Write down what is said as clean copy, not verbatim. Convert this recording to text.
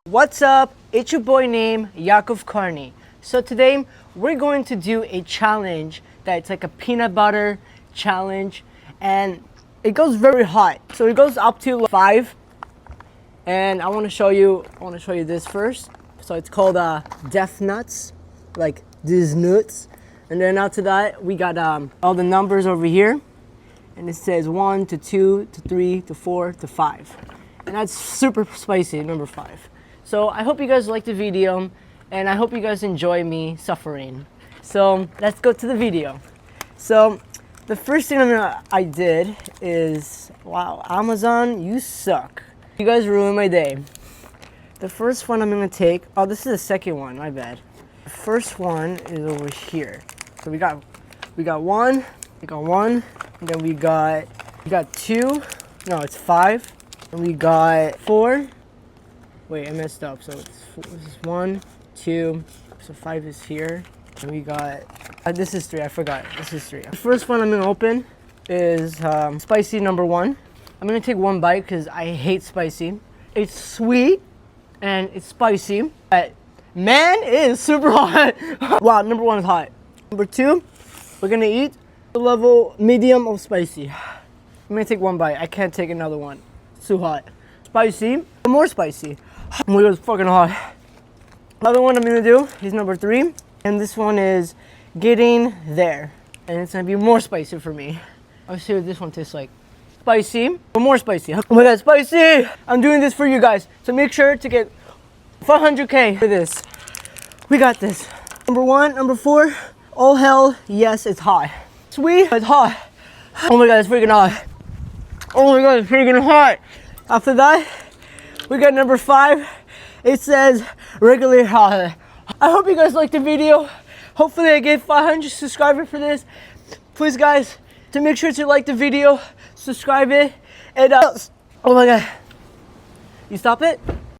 What's up? It's your boy named Yakov Karni. So today we're going to do a challenge that's like a peanut butter challenge, and it goes very hot. So it goes up to 5, and I want to show you this first. So it's called death nuts, like these nuts. And then after that we got all the numbers over here, and it says 1 to 2 to 3 to 4 to 5, and that's super spicy, number 5. So I hope you guys like the video, and I hope you guys enjoy me suffering. So let's go to the video. So the first thing I did is, wow, Amazon, you suck. You guys ruined my day. The first one I'm gonna take, oh, this is the second one, my bad. The first one is over here. So we got one, and then we got 2, no, it's 5, and we got 4. Wait, I messed up. So this is 1, 2, so 5 is here. And we got, this is 3, I forgot. This is 3. The first one I'm gonna open is spicy number 1. I'm gonna take one bite because I hate spicy. It's sweet and it's spicy, but man, it is super hot. Wow, number 1 is hot. Number 2, we're gonna eat the level medium of spicy. I'm gonna take one bite. I can't take another one. It's too hot. Spicy, more spicy. Oh my god, it's fucking hot. Another one I'm gonna do is number 3, and this one is getting there, and it's gonna be more spicy for me. Let's see what this one tastes like. Spicy, but more spicy. Oh my god, spicy! I'm doing this for you guys, so make sure to get 500K for this. We got this. Number 1, number 4. All hell, yes, it's hot. Sweet, it's hot. Oh my god, it's freaking hot. Oh my god, it's freaking hot. After that, we got number 5. It says regular hot. I hope you guys liked the video. Hopefully I get 500 subscribers for this. Please guys, to make sure to like the video, subscribe it, and oh my god. You stop it?